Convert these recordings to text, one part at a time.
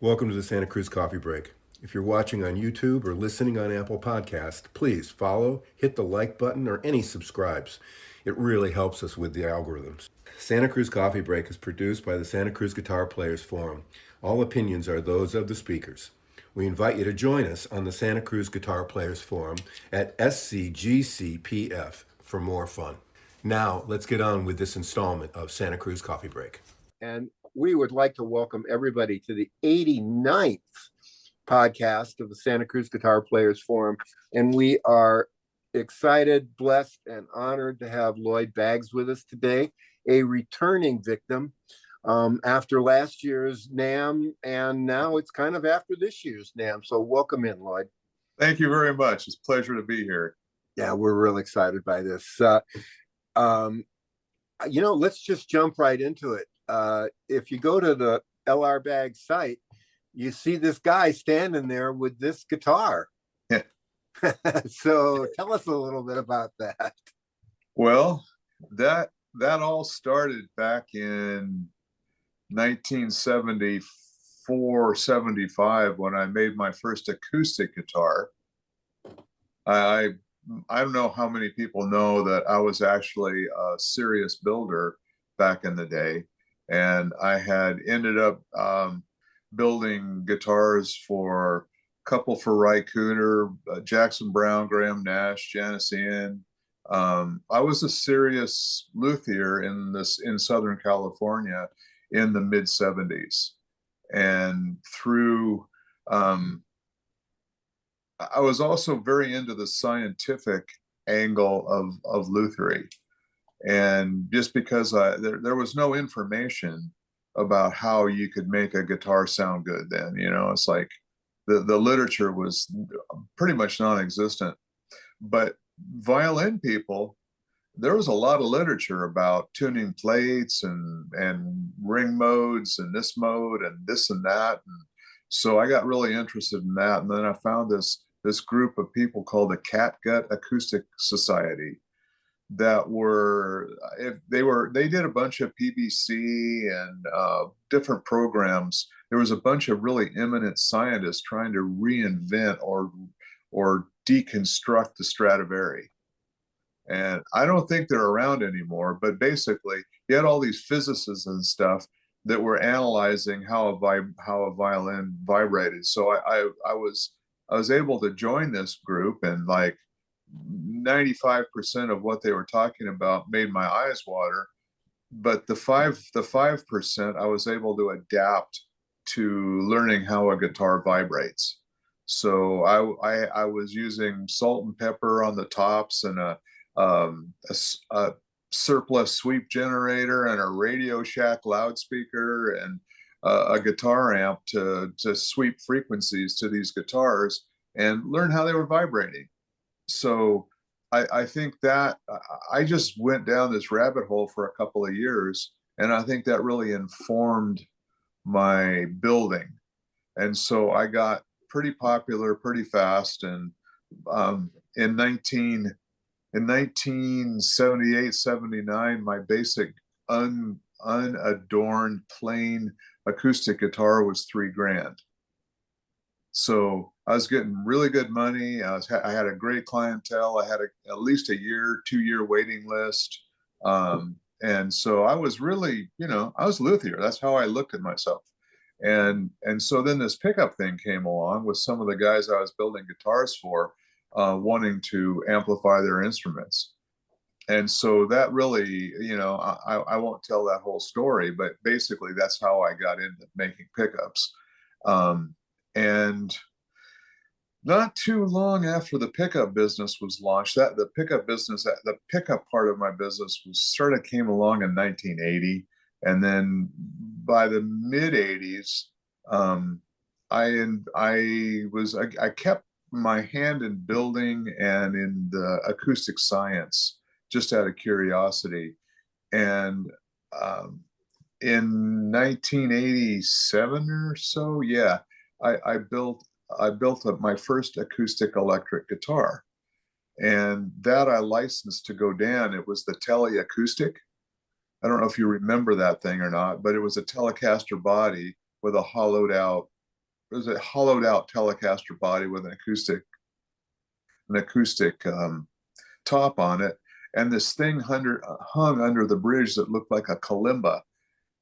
Welcome to the Santa Cruz Coffee Break. If you're watching on YouTube or listening on Apple Podcast, please follow, hit the like button, or any subscribes. It really helps us with the algorithms. Santa Cruz Coffee Break is produced by the Santa Cruz Guitar Players Forum. All opinions are those of the speakers. We invite you to join us on the Santa Cruz Guitar Players Forum at SCGCPF for more fun. Now, let's get on with this installment of Santa Cruz Coffee Break. And we would like to welcome everybody to the 89th podcast of the Santa Cruz Guitar Players Forum. And we are excited, blessed, and honored to have Lloyd Baggs with us today, a returning victim after last year's NAMM, and now it's kind of after this year's NAMM. So welcome in, Lloyd. Thank you very much. It's a pleasure to be here. Yeah, we're real excited by this. Let's just jump right into it. If you go to the LR Baggs site, you see this guy standing there with this guitar. Yeah. So tell us a little bit about that. Well, that all started back in 1974, 75 when I made my first acoustic guitar. I don't know how many people know that I was actually a serious builder back in the day. And I had ended up building guitars for a couple for Ry Cooder, Jackson Browne, Graham Nash, Janice Ian. I was a serious luthier in Southern California in the mid 70s. And through, I was also very into the scientific angle of lutherie. And just because there was no information about how you could make a guitar sound good then, it's like the literature was pretty much non-existent. But violin people, there was a lot of literature about tuning plates and ring modes and this mode and this and that. And so I got really interested in that. And then I found this group of people called the Catgut Acoustic Society that they did a bunch of PBC and different programs. There was a bunch of really eminent scientists trying to reinvent or deconstruct the Stradivari. And I don't think they're around anymore, but basically you had all these physicists and stuff that were analyzing how a violin vibrated. So I was able to join this group, and like 95% of what they were talking about made my eyes water. But the 5% I was able to adapt to learning how a guitar vibrates. So I was using salt and pepper on the tops and a surplus sweep generator and a Radio Shack loudspeaker and a guitar amp to sweep frequencies to these guitars and learn how they were vibrating. So I think that I just went down this rabbit hole for a couple of years, and I think that really informed my building. And so I got pretty popular pretty fast. And in 1978, 79, my basic unadorned plain acoustic guitar was $3,000. So I was getting really good money. I had a great clientele. I had at least a 2-year waiting list. And so I was really, I was luthier. That's how I looked at myself. And so then this pickup thing came along with some of the guys I was building guitars for, wanting to amplify their instruments. And so that really, I won't tell that whole story, but basically that's how I got into making pickups. And not too long after the pickup business was launched, the pickup part of my business came along in 1980. And then by the mid 80s, I kept my hand in building and in the acoustic science just out of curiosity. And in 1987 or so, yeah, I built my first acoustic electric guitar, and that I licensed to Godin. It was the Tele Acoustic. I don't know if you remember that thing or not, but it was a Telecaster body with a hollowed out was a hollowed out Telecaster body with an acoustic top on it, and this thing hung under the bridge that looked like a kalimba.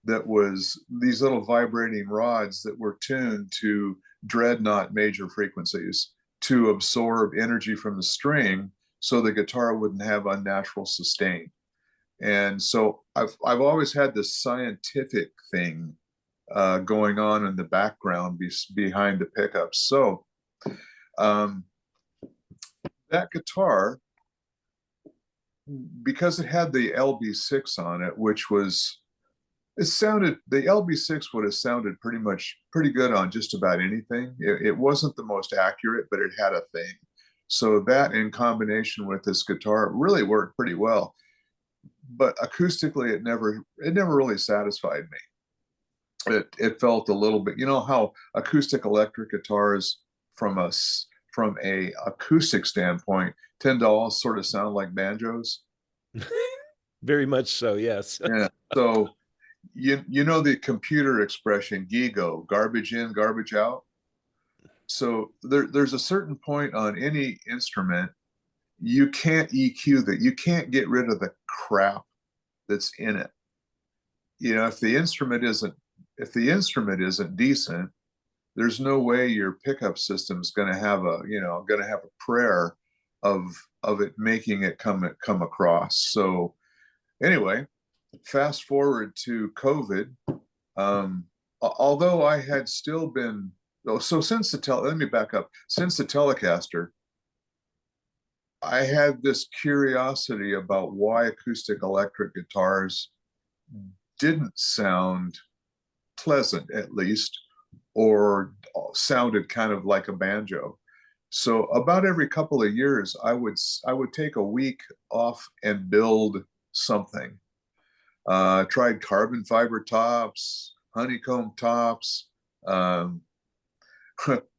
That was these little vibrating rods that were tuned to dreadnought major frequencies to absorb energy from the string, so the guitar wouldn't have unnatural sustain. And so I've always had this scientific thing going on in the background behind the pickups. So um, that guitar, because it had the LB6 on it, which was, the LB6 would have sounded pretty good on just about anything. It wasn't the most accurate, but it had a thing. So that, in combination with this guitar, really worked pretty well. But acoustically, it never really satisfied me. It felt a little bit, you know how acoustic electric guitars from a acoustic standpoint tend to all sort of sound like banjos. Very much so, yes. Yeah. So you know the computer expression GIGO, garbage in, garbage out. So there's a certain point on any instrument you can't EQ that. You can't get rid of the crap that's in it. You know, if the instrument isn't decent, there's no way your pickup system is going to have a prayer of it making it come across. So anyway, fast forward to COVID. Although I had still been, so let me back up. Since the Telecaster, I had this curiosity about why acoustic electric guitars didn't sound pleasant, at least, or sounded kind of like a banjo. So about every couple of years, I would take a week off and build something. Tried carbon fiber tops, honeycomb tops.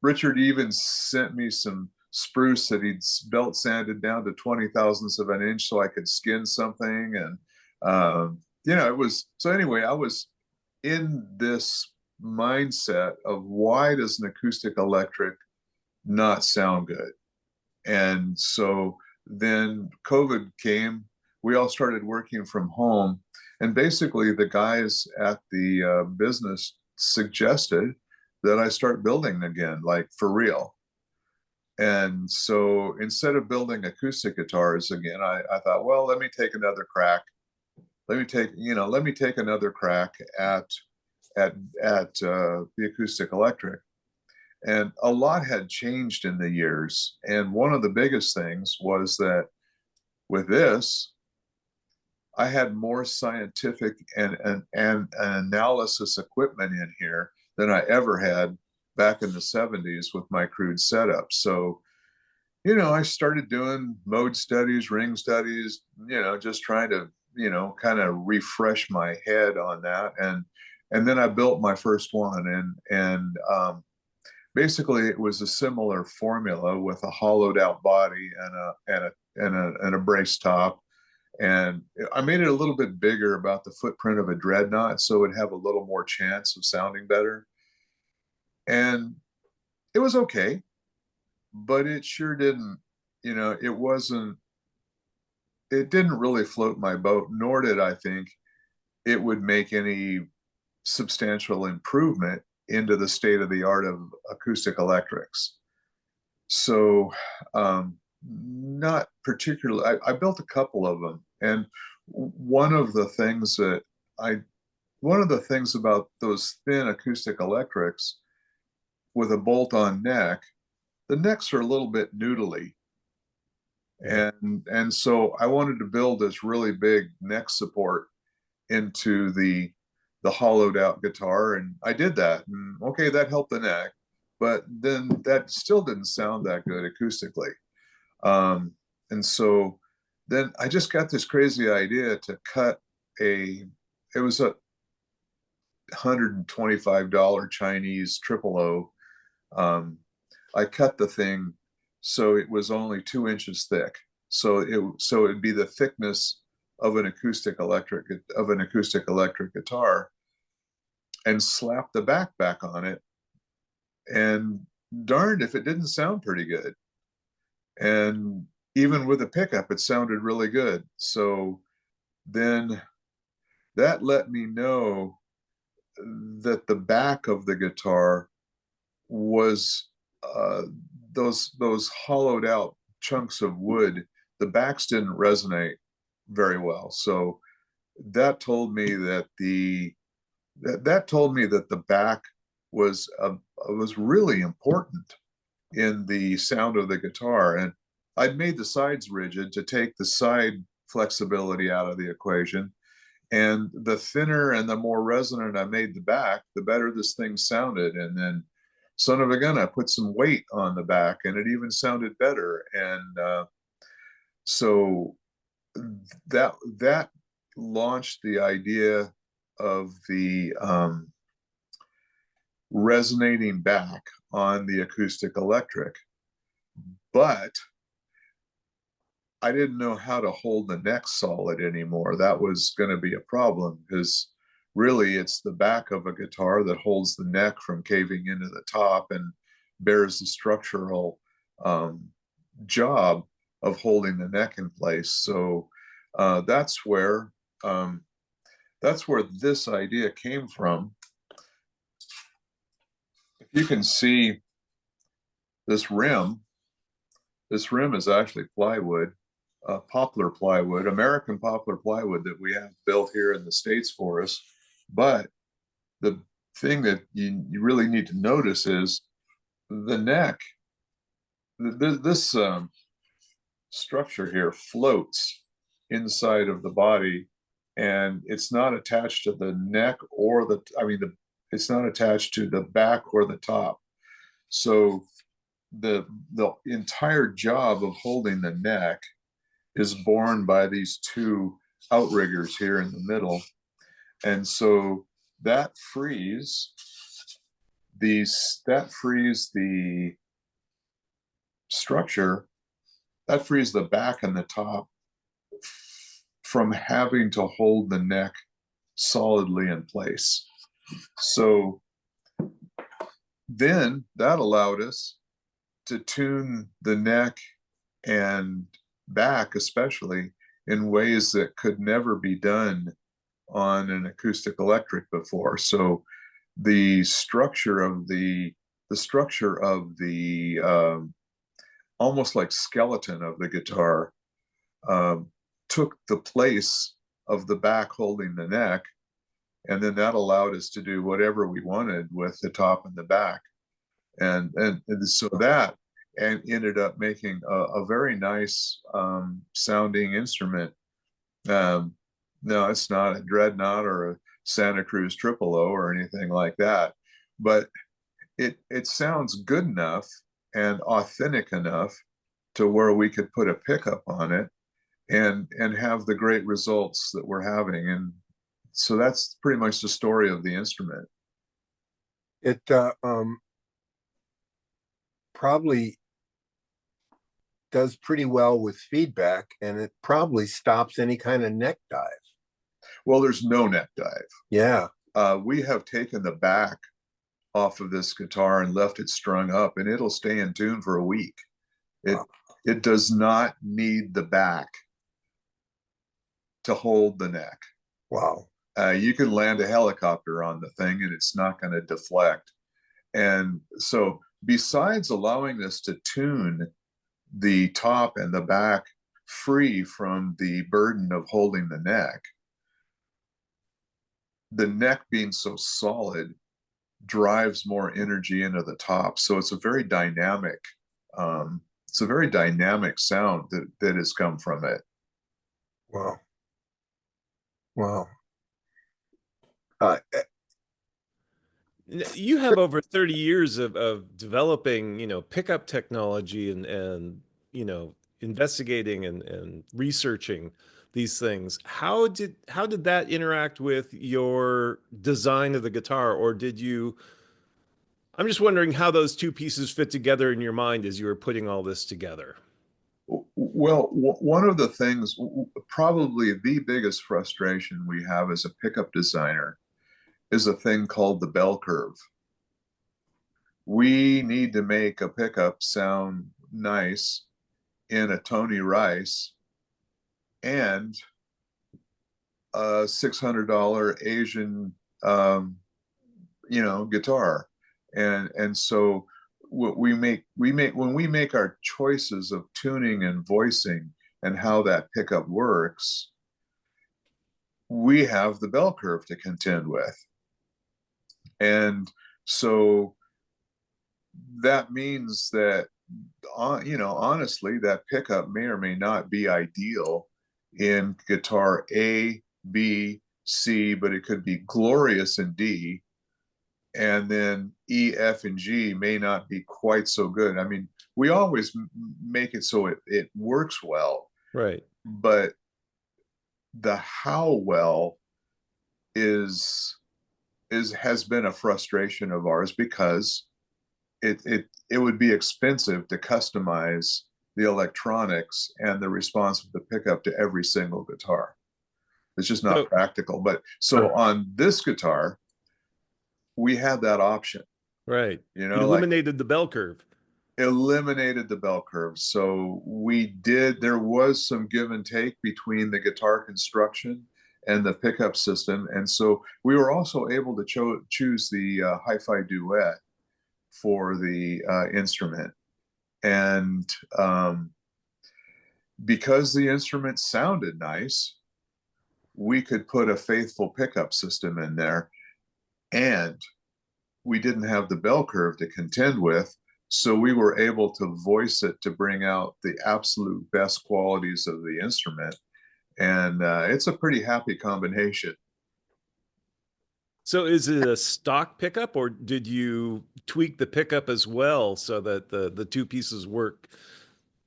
Richard even sent me some spruce that he'd belt sanded down to 20 thousandths of an inch so I could skin something. And, it was, so anyway, I was in this mindset of, why does an acoustic electric not sound good? And so then COVID came, we all started working from home, and basically the guys at the business suggested that I start building again, like for real. And so instead of building acoustic guitars again, I thought, well, let me take another crack. Let me take another crack at the acoustic electric. And a lot had changed in the years. And one of the biggest things was that with this, I had more scientific and analysis equipment in here than I ever had back in the 70s with my crude setup. So, I started doing mode studies, ring studies, just trying to, kind of refresh my head on that. And then I built my first one. And basically it was a similar formula with a hollowed out body and a brace top. And I made it a little bit bigger, about the footprint of a dreadnought, so it would have a little more chance of sounding better. And it was okay, but it sure didn't, it didn't really float my boat, nor did I think it would make any substantial improvement into the state of the art of acoustic electrics. So, not particularly, I built a couple of them. And one of the things about those thin acoustic electrics with a bolt-on neck, the necks are a little bit noodly. And so I wanted to build this really big neck support into the hollowed out guitar, and I did that. And okay, that helped the neck, but then that still didn't sound that good acoustically. And so then I just got this crazy idea to cut it was a $125 Chinese triple O. I cut the thing so it was only 2 inches thick. So it'd be the thickness of an acoustic electric guitar, and slap the back on it. and darned if it didn't sound pretty good. And even with a pickup, it sounded really good. So then that let me know that the back of the guitar was those hollowed out chunks of wood. The backs didn't resonate very well. So that told me that that told me that the back was really important in the sound of the guitar. And I'd made the sides rigid to take the side flexibility out of the equation. And the thinner and the more resonant I made the back, the better this thing sounded. And then, son of a gun, I put some weight on the back, and it even sounded better. And so that launched the idea of the resonating back on the acoustic electric. But I didn't know how to hold the neck solid anymore. That was going to be a problem, because really it's the back of a guitar that holds the neck from caving into the top and bears the structural job of holding the neck in place. So that's where this idea came from. If you can see this rim is actually plywood, poplar plywood, American poplar plywood that we have built here in the States for us. But the thing that you really need to notice is the neck. This structure here floats inside of the body, and it's not attached to the neck or it's not attached to the back or the top. So the entire job of holding the neck is borne by these two outriggers here in the middle. And so that frees the structure, that frees the back and the top from having to hold the neck solidly in place. So then that allowed us to tune the neck and back, especially, in ways that could never be done on an acoustic electric before. So the structure of the almost like skeleton of the guitar took the place of the back holding the neck, and then that allowed us to do whatever we wanted with the top and the back. And so that and ended up making a very nice sounding instrument. No, it's not a Dreadnought or a Santa Cruz Triple O or anything like that, but it sounds good enough and authentic enough to where we could put a pickup on it and have the great results that we're having. And so that's pretty much the story of the instrument. It probably does pretty well with feedback, and it probably stops any kind of neck dive. Well, there's no neck dive. Yeah. We have taken the back off of this guitar and left it strung up, and it'll stay in tune for a week. It does not need the back to hold the neck. Wow. You can land a helicopter on the thing and it's not going to deflect. And so besides allowing us to tune the top and the back free from the burden of holding the neck being so solid drives more energy into the top. So it's a very dynamic sound that has come from it. Wow. Wow. You have over 30 years of developing, pickup technology and investigating and researching these things. How did that interact with your design of the guitar? Or I'm just wondering how those two pieces fit together in your mind as you were putting all this together. Well, one of the things, probably the biggest frustration we have as a pickup designer, is a thing called the bell curve. we need to make a pickup sound nice in a Tony Rice and a $600 Asian, guitar. And so what when we make our choices of tuning and voicing and how that pickup works, we have the bell curve to contend with. And so that means that, honestly, that pickup may or may not be ideal in guitar A, B, C, but it could be glorious in D. And then E, F, and G may not be quite so good. I mean, we always make it so it works well, Right. but the how well has been a frustration of ours, because it would be expensive to customize the electronics and the response of the pickup to every single guitar. It's just not practical. But so on this guitar, we had that option. Right. You eliminated the bell curve. Eliminated the bell curve. So there was some give and take between the guitar construction and the pickup system. And so we were also able to choose the hi-fi duet for the instrument. And because the instrument sounded nice, we could put a faithful pickup system in there, and we didn't have the bell curve to contend with. So we were able to voice it to bring out the absolute best qualities of the instrument. And it's a pretty happy combination. So is it a stock pickup, or did you tweak the pickup as well so that the two pieces work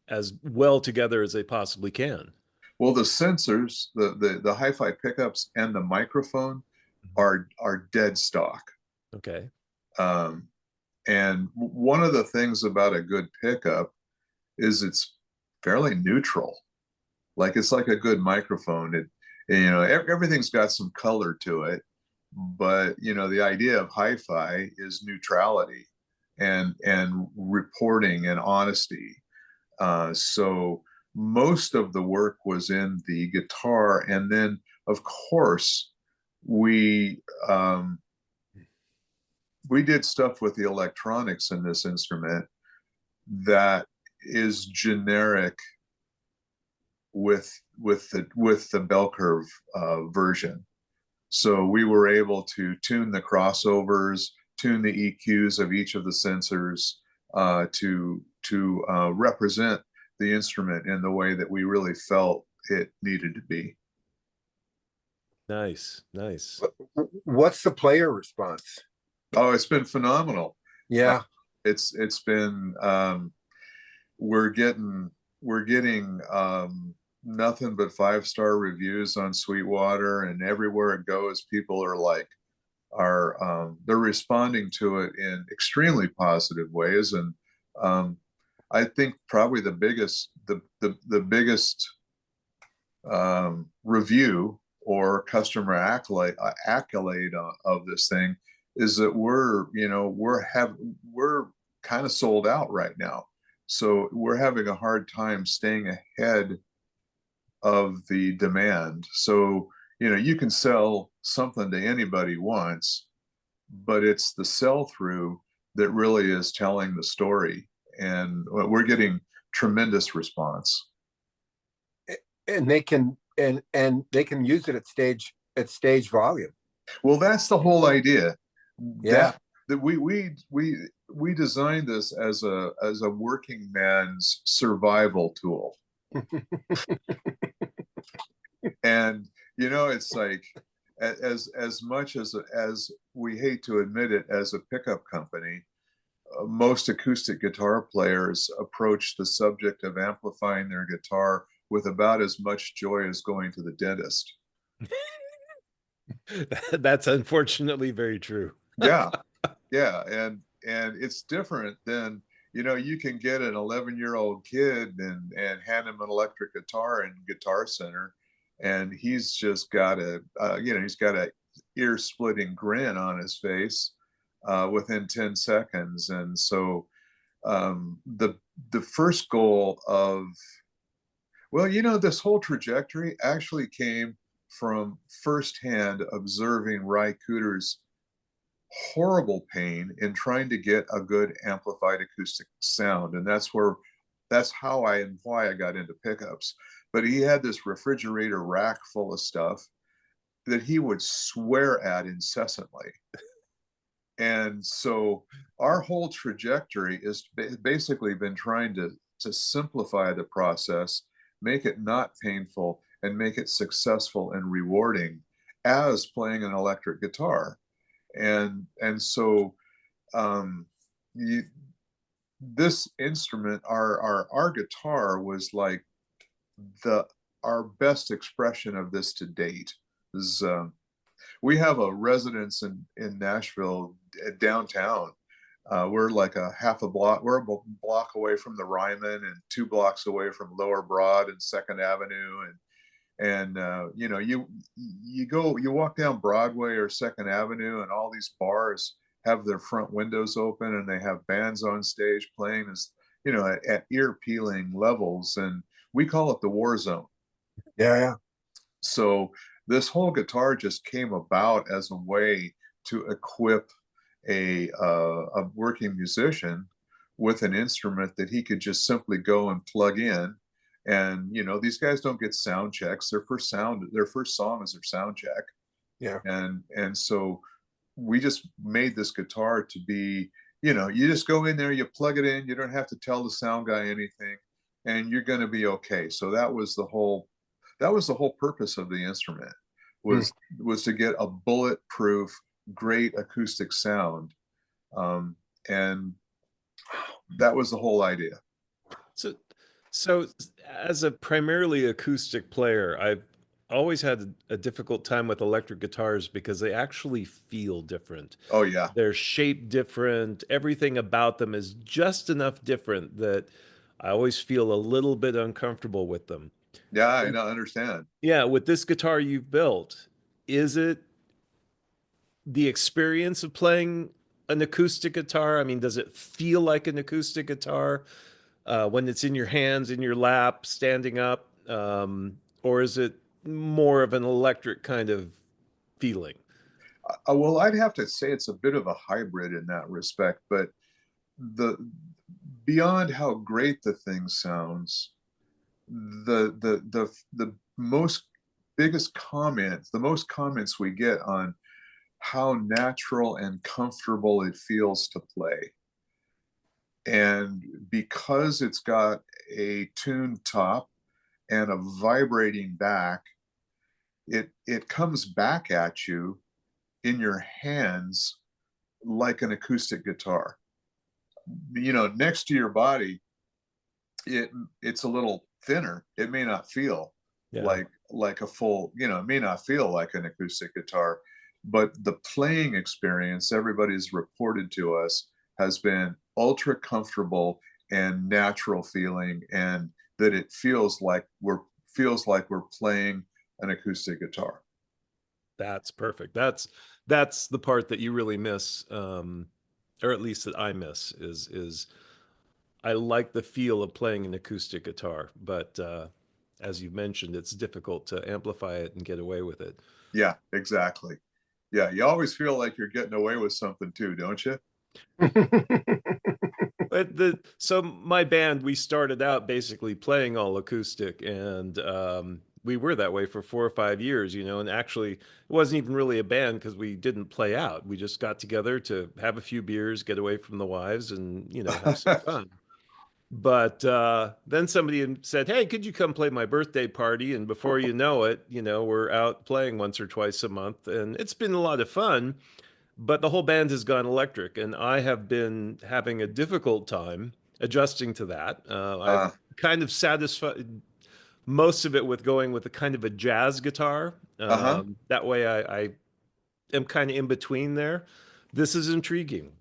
as well together as they possibly can? Well, the sensors, the hi-fi pickups and the microphone are dead stock. Okay. And one of the things about a good pickup is it's fairly neutral. Like, it's like a good microphone. Everything's got some color to it, but the idea of hi-fi is neutrality and reporting and honesty. So most of the work was in the guitar, and then of course we did stuff with the electronics in this instrument that is generic with the bell curve version. So we were able to tune the crossovers, tune the EQs of each of the sensors to represent the instrument in the way that we really felt it needed to be. Nice. What's the player response? Oh, it's been phenomenal. Yeah. It's been we're getting nothing but 5-star reviews on Sweetwater, and everywhere it goes, people they're responding to it in extremely positive ways. And I think probably the biggest review or customer accolade of this thing is that we're kind of sold out right now. So we're having a hard time staying ahead of the demand. So, you can sell something to anybody once, but it's the sell through that really is telling the story. And we're getting tremendous response. And they can use it at stage volume. Well, that's the whole idea. Yeah. That we designed this as a working man's survival tool. And it's like, as much as we hate to admit it, as a pickup company, most acoustic guitar players approach the subject of amplifying their guitar with about as much joy as going to the dentist. That's unfortunately very true. Yeah. And it's different than, you can get an 11-year-old kid and hand him an electric guitar in Guitar Center, and he's just got a ear-splitting grin on his face. within 10 seconds. And so the first goal of, well, this whole trajectory actually came from firsthand observing Ry Cooder's horrible pain in trying to get a good amplified acoustic sound. And that's how and why I got into pickups. But he had this refrigerator rack full of stuff that he would swear at incessantly. And so our whole trajectory is basically been trying to simplify the process, make it not painful, and make it successful and rewarding as playing an electric guitar. And so this instrument, our guitar, was like our best expression of this to date. Is we have a residence in Nashville downtown. We're like we're a block away from the Ryman and 2 blocks away from Lower Broad and Second Avenue. And you walk down Broadway or Second Avenue, and all these bars have their front windows open, and they have bands on stage playing as, at ear peeling levels. And we call it the war zone. Yeah. So this whole guitar just came about as a way to equip a working musician with an instrument that he could just simply go and plug in. And these guys don't get sound checks. Their first song is their sound check. Yeah. And so we just made this guitar to be, you just go in there, you plug it in, you don't have to tell the sound guy anything, and you're going to be okay. So that was the whole purpose of the instrument, was to get a bulletproof, great acoustic sound. And that was the whole idea. So as a primarily acoustic player, I've always had a difficult time with electric guitars because they actually feel different. Oh yeah. They're shaped different. Everything about them is just enough different that I always feel a little bit uncomfortable with them. Yeah, I understand. Yeah, with this guitar you've built, is it the experience of playing an acoustic guitar? I mean, does it feel like an acoustic guitar when it's in your hands, in your lap, standing up? Or is it more of an electric kind of feeling? Well, I'd have to say it's a bit of a hybrid in that respect, but beyond how great the thing sounds, the most comments we get on how natural and comfortable it feels to play. And because it's got a tuned top and a vibrating back, it comes back at you in your hands like an acoustic guitar. Next to your body, it's a little thinner. It may not feel like a full, it may not feel like an acoustic guitar, but the playing experience, everybody's reported to us, has been ultra comfortable and natural feeling, and that it feels like we're playing an acoustic guitar. That's perfect. That's the part that you really miss, or at least that I miss, is I like the feel of playing an acoustic guitar, but as you mentioned, it's difficult to amplify it and get away with it. Yeah, exactly. Yeah, you always feel like you're getting away with something too, don't you? But so my band, we started out basically playing all acoustic, and we were that way for 4 or 5 years, and actually it wasn't even really a band because we didn't play out. We just got together to have a few beers, get away from the wives, and have some fun. But then somebody said, "Hey, could you come play my birthday party?" And before you know it, we're out playing once or twice a month, and it's been a lot of fun. But the whole band has gone electric, and I have been having a difficult time adjusting to that. I've kind of satisfied most of it with going with a kind of a jazz guitar. That way I am kind of in between there. This is intriguing.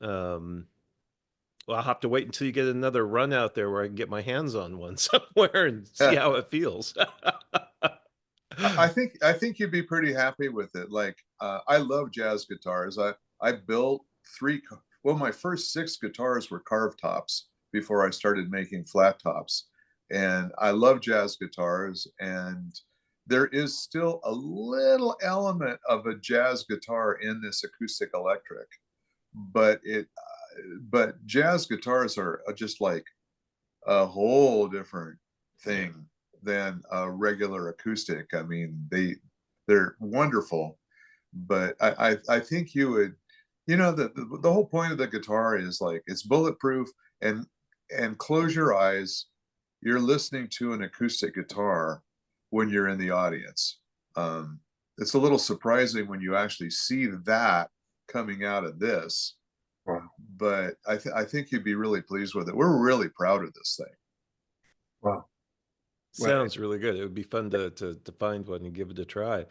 Well, I'll have to wait until you get another run out there where I can get my hands on one somewhere and see how it feels. I think you'd be pretty happy with it. Like I love jazz guitars. I built well, my first 6 guitars were carved tops before I started making flat tops. And I love jazz guitars, and there is still a little element of a jazz guitar in this acoustic electric, but but jazz guitars are just like a whole different thing than a regular acoustic. I mean, they're wonderful, but I think you would, the whole point of the guitar is like it's bulletproof, and close your eyes. You're listening to an acoustic guitar when you're in the audience. It's a little surprising when you actually see that coming out of this. Wow. But I think you'd be really pleased with it. We're really proud of this thing. Wow. Sounds really good. It would be fun to find one and give it a try.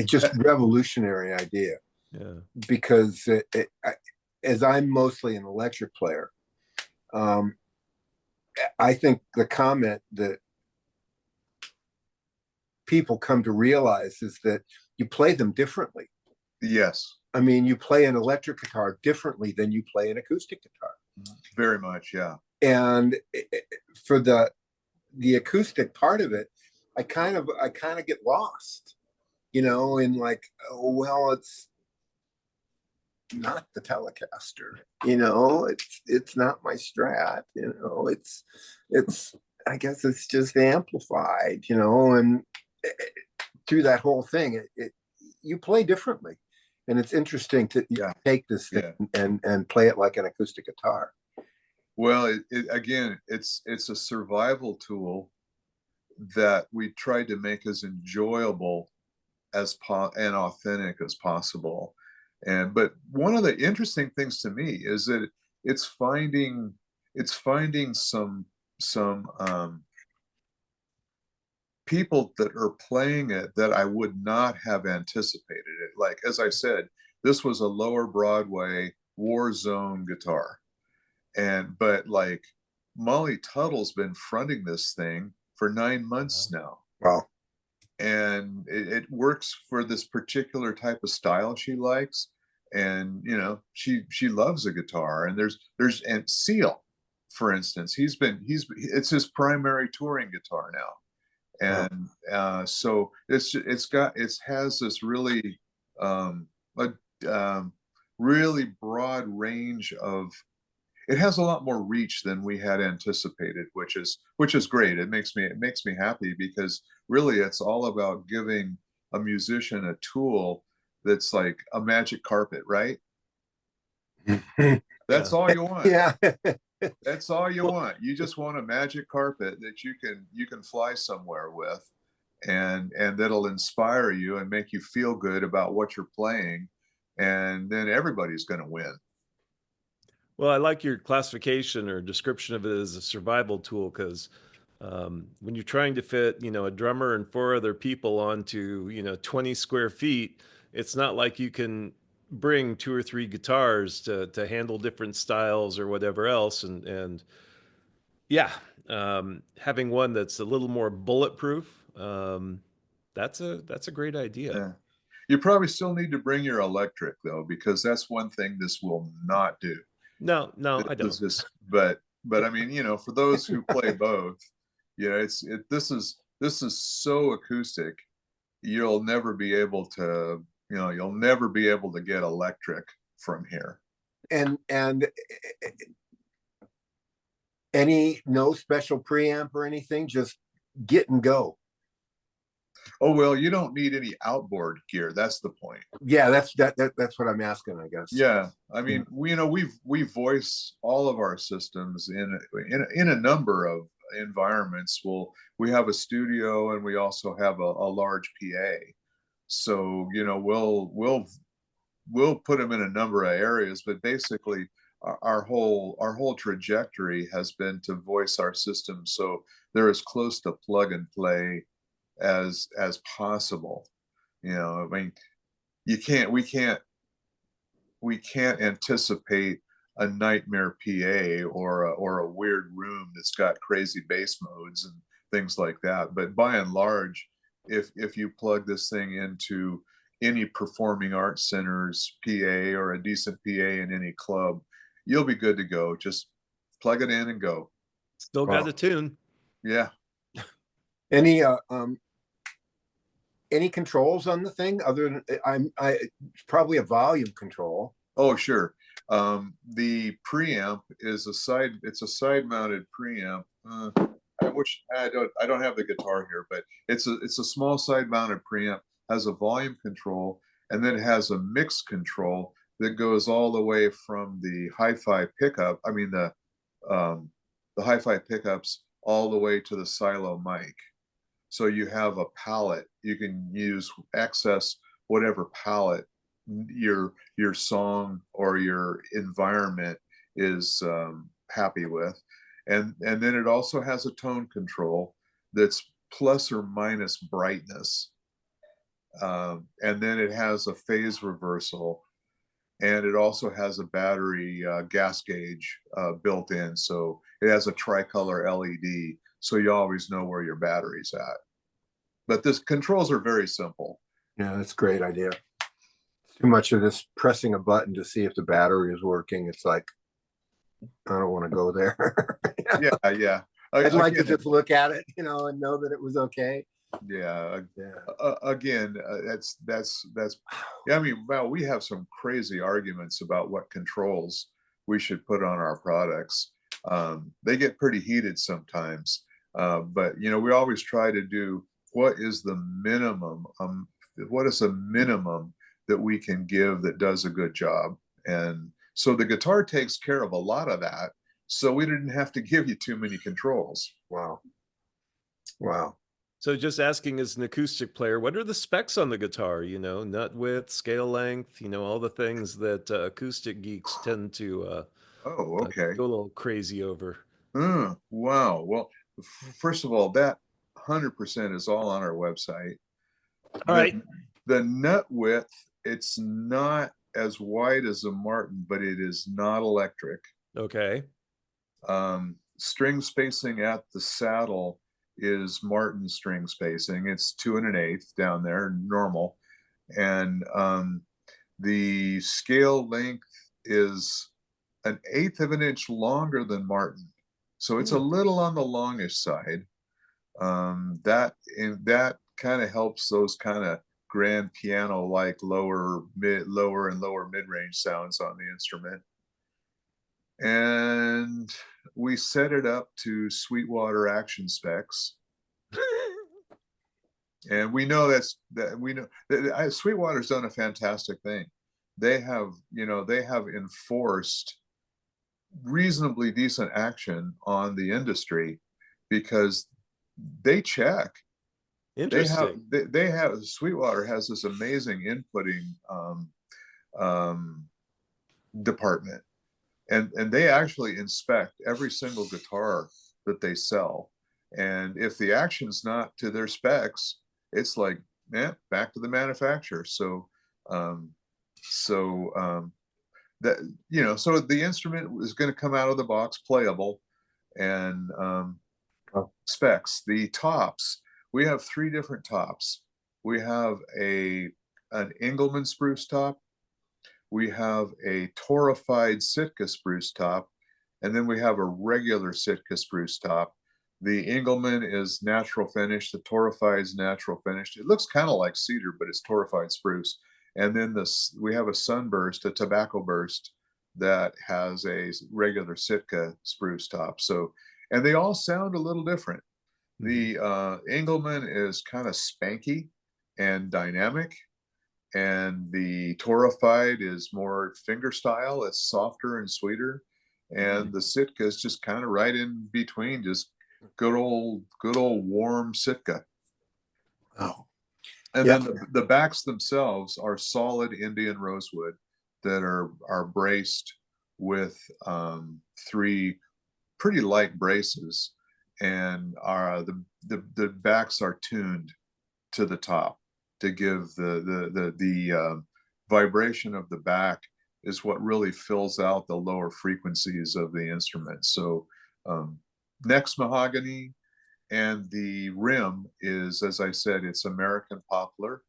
Just revolutionary idea, Yeah. because as I'm mostly an electric player, I think the comment that people come to realize is that you play them differently. Yes, I mean, you play an electric guitar differently than you play an acoustic guitar. very much. Yeah. And for the acoustic part of it, I kind of get lost, in like, oh, well, it's not the Telecaster, it's not my Strat, it's I guess it's just amplified, and through that whole thing, you play differently, and it's interesting to take this thing and play it like an acoustic guitar. Well, again, it's a survival tool that we tried to make as enjoyable and authentic as possible. But one of the interesting things to me is that it's finding some people that are playing it that I would not have anticipated it. Like, as I said, this was a lower Broadway war zone guitar. But like Molly Tuttle's been fronting this thing for 9 months now. Wow. And it works for this particular type of style she likes. And she loves a guitar. And and Seal, for instance, it's his primary touring guitar now. And so it has this really really broad range of. It has a lot more reach than we had anticipated, which is great. It makes me happy, because really it's all about giving a musician a tool that's like a magic carpet, right? That's all you want. Yeah. That's all you want. You just want a magic carpet that you can fly somewhere with, and that'll inspire you and make you feel good about what you're playing, and then everybody's going to win. Well, I like your classification or description of it as a survival tool, because when you're trying to fit, a drummer and 4 other people onto, 20 square feet, it's not like you can bring 2 or 3 guitars to handle different styles or whatever else. And yeah, having one that's a little more bulletproof, that's a great idea. Yeah. You probably still need to bring your electric, though, because that's one thing this will not do. No, I don't. But I mean, for those who play both, this is so acoustic. You'll never be able to get electric from here. And no special preamp or anything, just get and go. Oh, well, you don't need any outboard gear. That's the point. Yeah, that's what I'm asking, I guess. Yeah, I mean, we voice all of our systems in a number of environments. We have a studio, and we also have a large PA. So we'll put them in a number of areas, but basically our whole trajectory has been to voice our system so they're as close to plug and play as possible. I mean, we can't anticipate a nightmare PA or a weird room that's got crazy bass modes and things like that. But by and large, if you plug this thing into any performing arts center's PA or a decent PA in any club, you'll be good to go. Just plug it in and go. Still got the tune. Yeah. Any any controls on the thing other than it's probably a volume control. Oh, sure. The preamp is it's a side mounted preamp. I don't have the guitar here, but it's a small side mounted preamp, has a volume control, and then it has a mix control that goes all the way from the hi-fi pickup. I mean the hi-fi pickups all the way to the silo mic. So you have a palette. You can access whatever palette your song or your environment is happy with, and then it also has a tone control that's plus or minus brightness, and then it has a phase reversal, and it also has a battery gas gauge built in, so it has a tricolor LED, so you always know where your battery's at. But the controls are very simple. Yeah, that's a great idea. Too much of this pressing a button to see if the battery is working. It's like, I don't want to go there. Yeah. I'd like to just look at it, and know that it was okay. Yeah. Again, that's. Yeah, I mean, well, we have some crazy arguments about what controls we should put on our products. They get pretty heated sometimes, but we always try to do what is the minimum. What is a minimum that we can give that does a good job? And so the guitar takes care of a lot of that. So we didn't have to give you too many controls. Wow. So just asking as an acoustic player, what are the specs on the guitar? Nut width, scale length, all the things that acoustic geeks tend to okay. go a little crazy over. Wow. Well, first of all, that 100% is all on our website. All right. The nut width, it's not as wide as a Martin, but it is not electric. Okay. String spacing at the saddle is Martin string spacing. It's 2 1/8 down there, normal. And the scale length is 1/8 of an inch longer than Martin. So it's a little on the longish side. That kind of helps those kind of grand piano like lower and lower mid-range sounds on the instrument. And we set it up to Sweetwater action specs. And we know that Sweetwater's done a fantastic thing. They have enforced reasonably decent action on the industry because they check. Interesting. They have Sweetwater has this amazing inputting department, and they actually inspect every single guitar that they sell. And if the action's not to their specs, it's like, back to the manufacturer. So so the instrument is going to come out of the box playable and specs. The tops, we have 3 different tops. We have an Engelmann spruce top, we have a torrefied Sitka spruce top, and then we have a regular Sitka spruce top. The Engelmann is natural finish, the torrefied is natural finished. It looks kind of like cedar, but it's torrefied spruce. And then we have a sunburst, a tobacco burst, that has a regular Sitka spruce top. So, and they all sound a little different. The Engelmann is kind of spanky and dynamic, and the torrefied is more finger style. It's softer and sweeter, and the Sitka is just kind of right in between, just good old warm Sitka. Oh. And then the backs themselves are solid Indian rosewood that are braced with 3 pretty light braces, and the backs are tuned to the top to give the vibration of the back is what really fills out the lower frequencies of the instrument. So neck's mahogany, and the rim is, as I said, it's American poplar.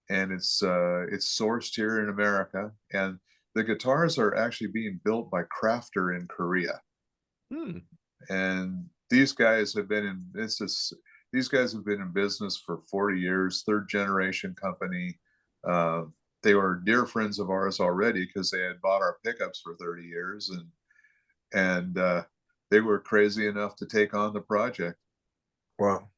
and it's sourced here in America, and the guitars are actually being built by Crafter in Korea. Hmm. And these guys have been in these guys have been in business for 40 years, third generation company. Uh, they were dear friends of ours already because they had bought our pickups for 30 years, and they were crazy enough to take on the project. Wow.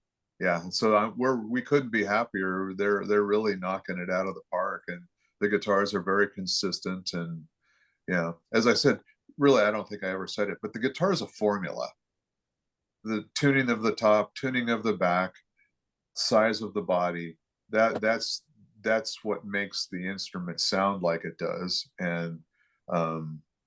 Yeah, so we couldn't be happier. They're really knocking it out of the park, and the guitars are very consistent. And yeah, as I said, really, I don't think I ever said it, but the guitar is a formula. The tuning of the top, tuning of the back, size of the body, that's what makes the instrument sound like it does. And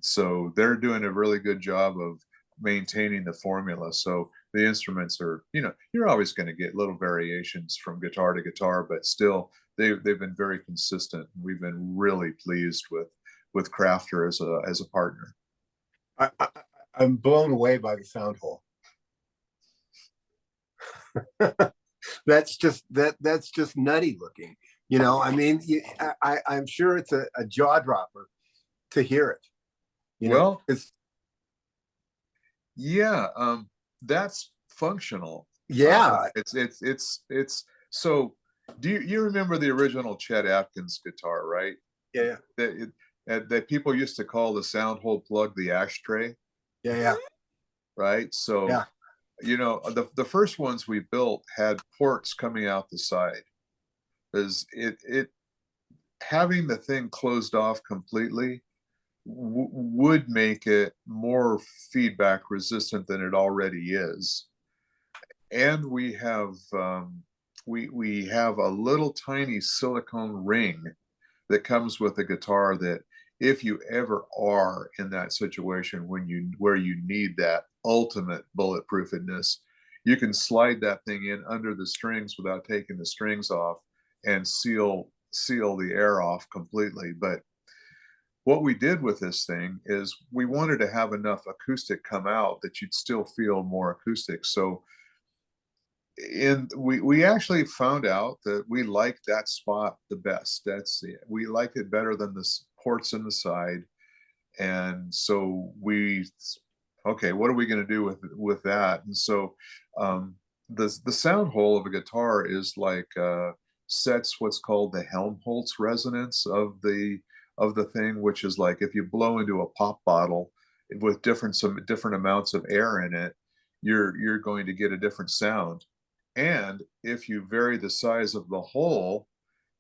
so they're doing a really good job of maintaining the formula. So the instruments are, you're always going to get little variations from guitar to guitar, but still they've been very consistent. We've been really pleased with Crafter as a partner. I'm blown away by the sound hole. That's just nutty looking. I mean, I'm sure it's a jaw dropper to hear it. Well, it's yeah, that's functional. Yeah. It's so. Do you remember the original Chet Atkins guitar, right? Yeah. That people used to call the sound hole plug the ashtray. Yeah. Right. So Yeah. the first ones we built had ports coming out the side, because it having the thing closed off completely would make it more feedback resistant than it already is. And we have we have a little tiny silicone ring that comes with the guitar, that if you ever are in that situation where you need that ultimate bulletproofedness, you can slide that thing in under the strings without taking the strings off and seal the air off completely. But what we did with this thing is we wanted to have enough acoustic come out that you'd still feel more acoustic. So we actually found out that we liked that spot the best. We liked it better than the ports in the side. And so okay, what are we going to do with that? And so the sound hole of a guitar is like sets what's called the Helmholtz resonance of the thing, which is like if you blow into a pop bottle with some different amounts of air in it, you're going to get a different sound. And if you vary the size of the hole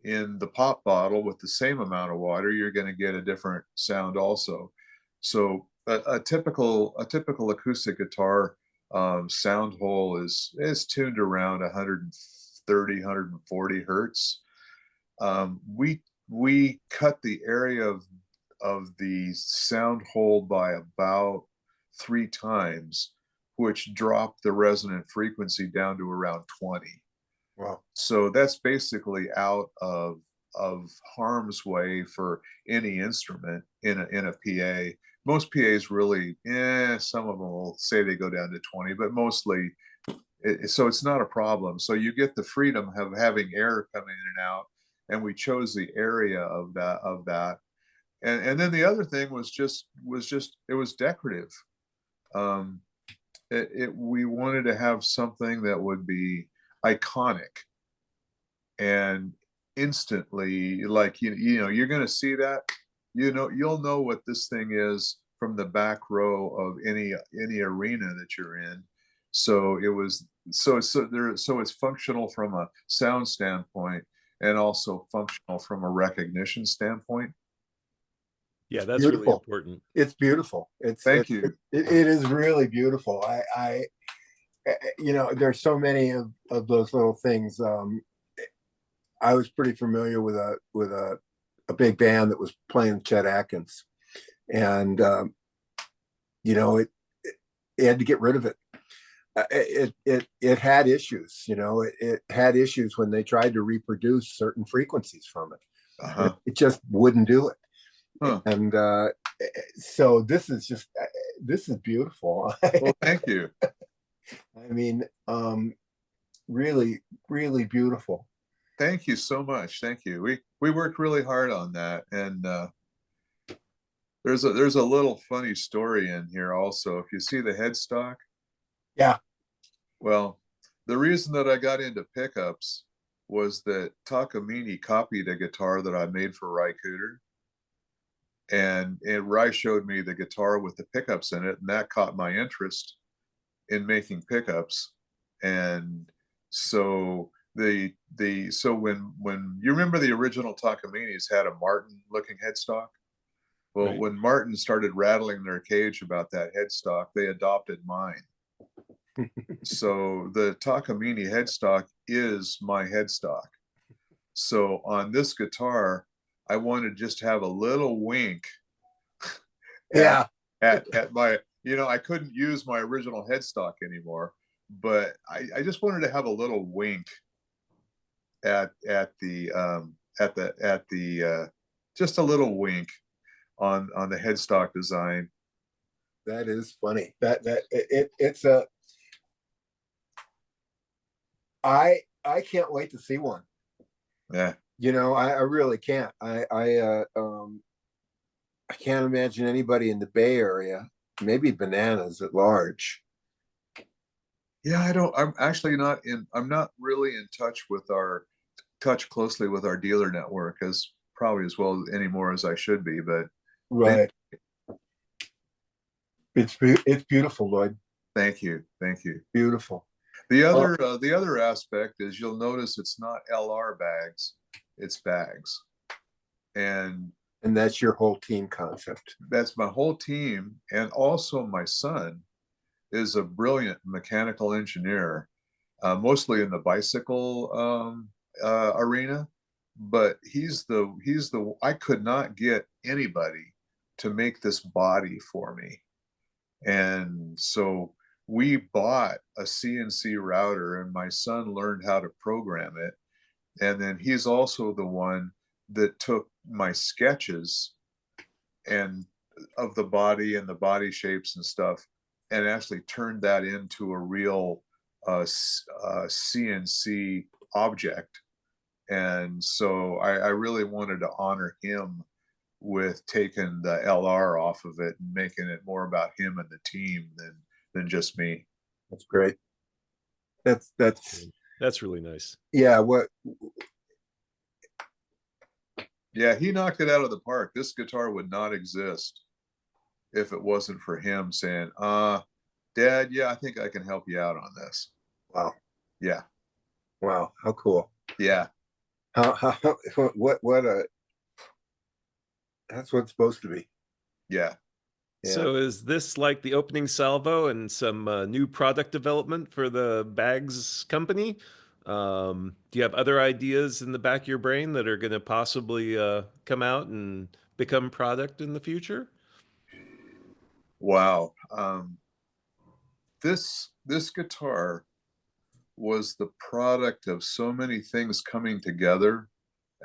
in the pop bottle with the same amount of water, you're going to get a different sound also. So a typical acoustic guitar sound hole is tuned around 130, 140 hertz. We cut the area of the sound hole by about 3 times, which dropped the resonant frequency down to around 20. Wow. So that's basically out of harm's way for any instrument in a PA. Most PAs really, some of them will say they go down to 20, but mostly, so it's not a problem. So you get the freedom of having air coming in and out, and we chose the area of that. And then the other thing was just it was decorative. We wanted to have something that would be iconic and instantly, like, you're going to see that, you'll know what this thing is from the back row of any arena that you're in. So it's functional from a sound standpoint, and also functional from a recognition standpoint. Yeah, that's Beautiful. really important. It's beautiful. Thank you. It is really beautiful. I there's so many of those little things. I was pretty familiar with a big band that was playing Chet Atkins, and it had to get rid of it. It had issues. It had issues when they tried to reproduce certain frequencies from it. Uh-huh. It just wouldn't do it. Huh. And so this is beautiful. Well, thank you. I mean, really, really beautiful. Thank you so much. Thank you. We worked really hard on that, and there's a little funny story in here also. If you see the headstock, Yeah. well, the reason that I got into pickups was that Takamine copied a guitar that I made for Ry Cooder, and Ry showed me the guitar with the pickups in it, and that caught my interest in making pickups. And so so when you remember the original Takamines had a Martin looking headstock. Well, Right. when Martin started rattling their cage about that headstock, they adopted mine. So the Takamine headstock is my headstock. So on this guitar, I wanted just to have a little wink Yeah. at my, I couldn't use my original headstock anymore, but I just wanted to have a little wink at the just a little wink on the headstock design. That is funny. It's a I can't wait to see one. Yeah. I really can't. I can't imagine anybody in the Bay Area, maybe Bananas at large. Yeah, I'm actually not in, I'm not really in touch closely with our dealer network as probably as well anymore as I should be, but Right. It's beautiful, Lloyd. thank you. Thank you. Beautiful. The other aspect is you'll notice it's not LR bags, it's bags. And that's your whole team concept. that's my whole team. And also my son is a brilliant mechanical engineer, mostly in the bicycle arena. But I could not get anybody to make this body for me. And so we bought a CNC router, and my son learned how to program it. And then he's also the one that took my sketches and of the body and the body shapes and stuff, and actually turned that into a real CNC object. And so I really wanted to honor him with taking the LR off of it and making it more about him and the team than just me. That's great. That's really nice. Yeah. Yeah, he knocked it out of the park. This guitar would not exist if it wasn't for him saying, Dad, yeah, I think I can help you out on this. Wow. Yeah. Wow. How cool. Yeah. What that's what it's supposed to be. Yeah. Yeah. So is this like the opening salvo and some new product development for the bags company? Do you have other ideas in the back of your brain that are going to possibly come out and become product in the future? Wow. This guitar was the product of so many things coming together,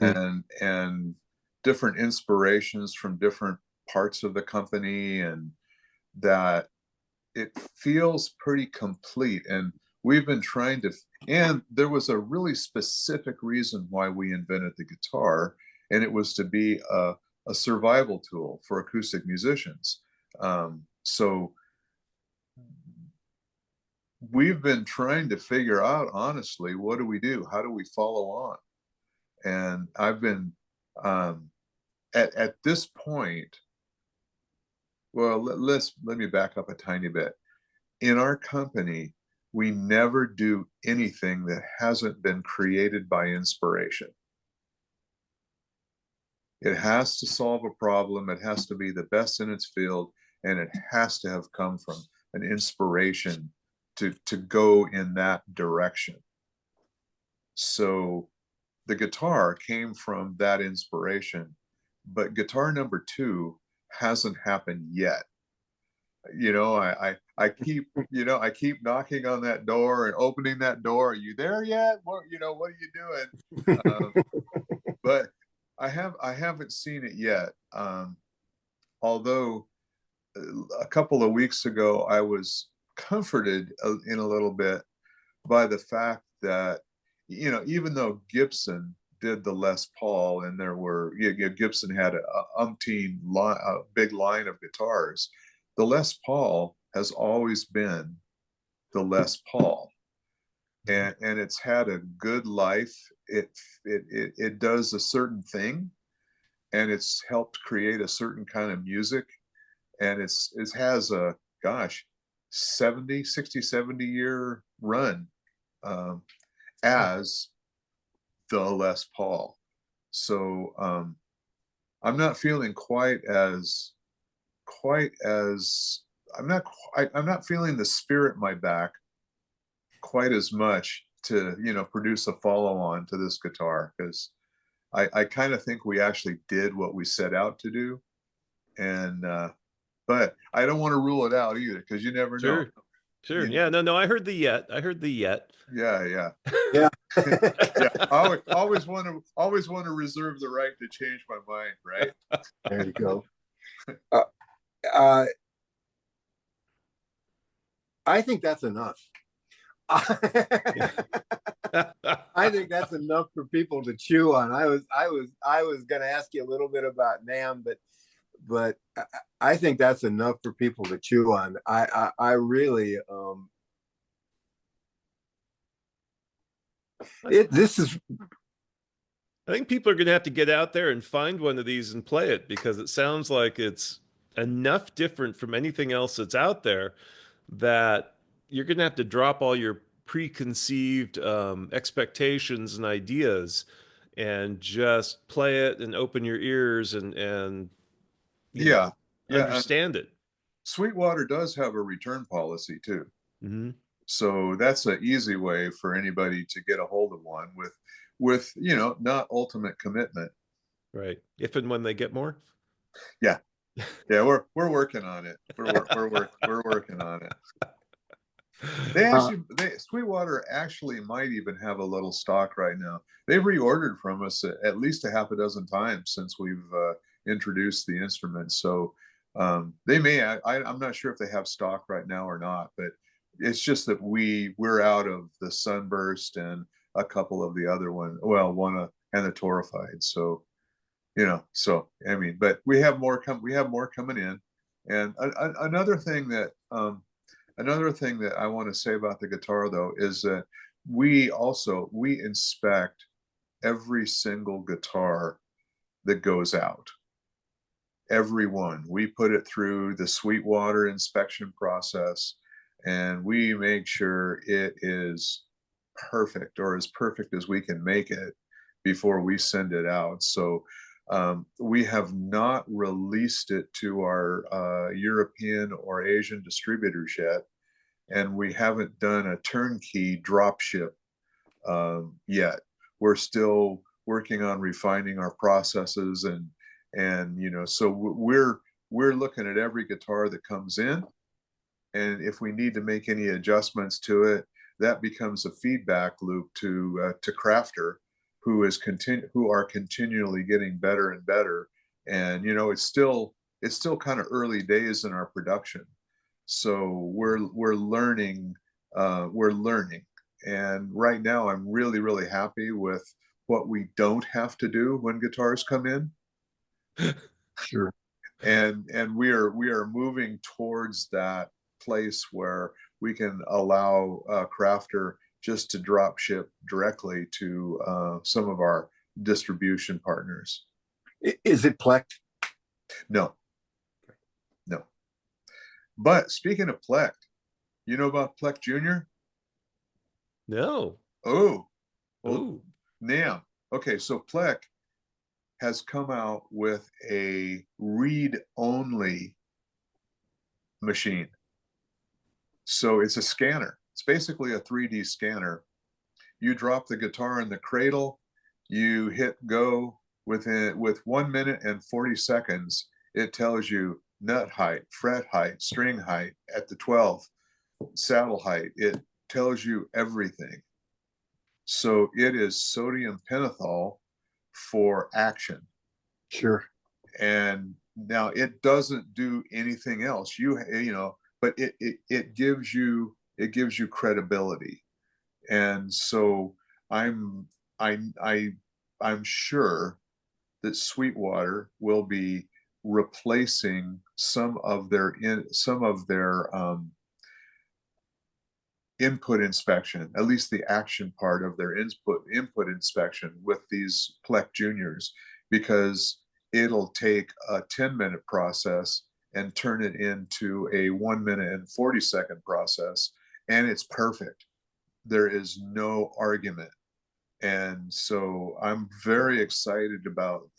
and different inspirations from different parts of the company, and that it feels pretty complete. And we've been trying to, and there was a really specific reason why we invented the guitar, and it was to be a survival tool for acoustic musicians. So we've been trying to figure out, honestly, what do we do? How do we follow on? And I've been at this point, well, let me back up a tiny bit. In our company, we never do anything that hasn't been created by inspiration. It has to solve a problem, it has to be the best in its field, and it has to have come from an inspiration to go in that direction. So the guitar came from that inspiration, but guitar number 2 hasn't happened yet. I keep knocking on that door and opening that door. Are you there yet? What are you doing? But I haven't seen it yet. Although a couple of weeks ago, I was comforted in a little bit by the fact that even though Gibson did the Les Paul, and there were, Gibson had a big line of guitars, the Les Paul has always been the Les Paul, and it's had a good life. It does a certain thing, and it's helped create a certain kind of music, and it has a, gosh, 70 year run as the Les Paul. So I'm not feeling I'm not feeling the spirit in my back quite as much to, produce a follow-on to this guitar, because I kind of think we actually did what we set out to do. And but I don't want to rule it out either, because you never know. Sure. Yeah, no, I heard the yet. Yeah. Yeah. Yeah. I always want to reserve the right to change my mind, right? There you go. I think that's enough. I think that's enough for people to chew on. I was going to ask you a little bit about NAMM, but I think that's enough for people to chew on. I really this is. I think people are going to have to get out there and find one of these and play it, because it sounds like it's enough different from anything else that's out there that you're going to have to drop all your preconceived expectations and ideas and just play it and open your ears and understand it. Sweetwater does have a return policy too. Mm-hmm. So that's an easy way for anybody to get a hold of one with not ultimate commitment. Right. If and when they get more. Yeah. We're working on it. We're working on it. Sweetwater actually might even have a little stock right now. They've reordered from us at least a half a dozen times since we've introduced the instrument. So they may. I'm not sure if they have stock right now or not, but it's just that we're out of the Sunburst and a couple of the other one. Well, one and the Torified. So I mean, but we have more coming in. And another thing that I want to say about the guitar, though, is that we inspect every single guitar that goes out. Every one. We put it through the Sweetwater inspection process, and we make sure it is perfect, or as perfect as we can make it, before we send it out. So we have not released it to our European or Asian distributors yet, and we haven't done a turnkey drop ship yet. We're still working on refining our processes, and so we're looking at every guitar that comes in, and if we need to make any adjustments to it, that becomes a feedback loop to Crafter, who are continually getting better and better. And it's still kind of early days in our production, so we're learning. And right now I'm really happy with what we don't have to do when guitars come in. Sure. And we are moving towards that place where we can allow Crafter just to drop ship directly to some of our distribution partners. Is it Plect? No. But speaking of Plect, you know about Plect Jr.? No. Oh. Well, NAMM. Okay, so Plect has come out with a read-only machine. So it's a scanner. It's basically a 3D scanner. You drop the guitar in the cradle, you hit go. With 1 minute and 40 seconds, it tells you nut height, fret height, string height at the 12th, saddle height. It tells you everything. So it is sodium pentothal for action. Sure. And now it doesn't do anything else. But it gives you credibility. And so I'm I I I'm sure that Sweetwater will be replacing some of their input inspection, at least the action part of their input inspection with these Plek Juniors, because it'll take a 10-minute process and turn it into a 1 minute and 40-second process, and it's perfect. There is no argument. And so I'm very excited about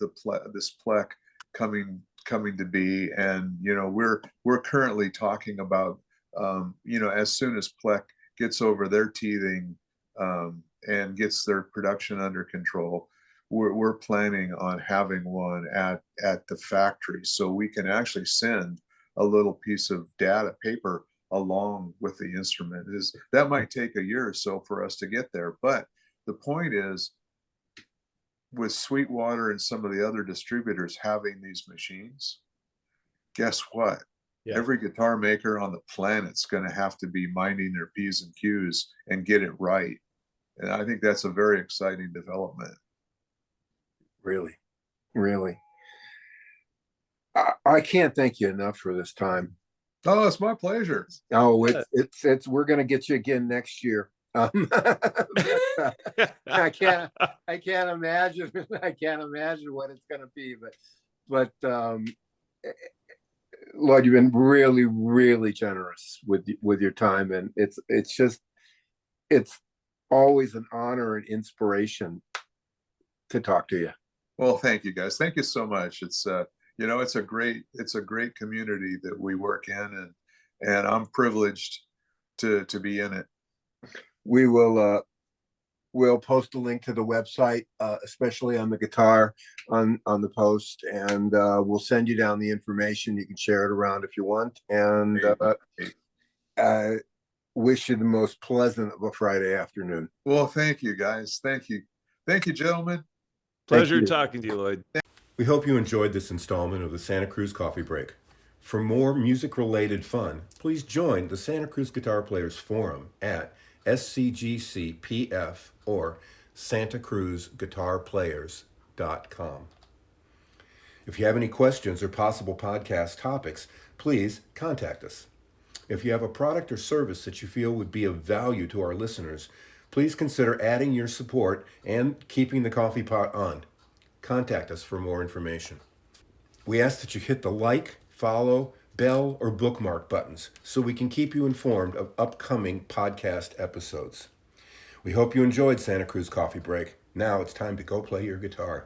this Plek coming to be. And we're currently talking about as soon as Plek gets over their teething and gets their production under control, we're planning on having one at the factory, so we can actually send a little piece of data paper along with the instrument. That might take a year or so for us to get there, but the point is, with Sweetwater and some of the other distributors having these machines, guess what? Yeah. Every guitar maker on the planet's going to have to be minding their P's and Q's and get it right. And I think that's a very exciting development. Really, really. I can't thank you enough for this time. Oh, it's my pleasure. Oh, it's we're gonna get you again next year. I can't imagine. I can't imagine what it's gonna be, but Lloyd, you've been really, really generous with your time, and it's always an honor and inspiration to talk to you. Well, thank you guys. Thank you so much. It's it's a great community that we work in, and I'm privileged to be in it. We will we'll post a link to the website, especially on the guitar on the post, and we'll send you down the information. You can share it around if you want, and wish you the most pleasant of a Friday afternoon. Well, thank you guys. Thank you, gentlemen. Pleasure talking to you, Lloyd. We hope you enjoyed this installment of the Santa Cruz Coffee Break. For more music-related fun, please join the Santa Cruz Guitar Players Forum at SCGCPF or santacruzguitarplayers.com. If you have any questions or possible podcast topics, please contact us. If you have a product or service that you feel would be of value to our listeners, please consider adding your support and keeping the coffee pot on. Contact us for more information. We ask that you hit the like, follow, bell, or bookmark buttons so we can keep you informed of upcoming podcast episodes. We hope you enjoyed Santa Cruz Coffee Break. Now it's time to go play your guitar.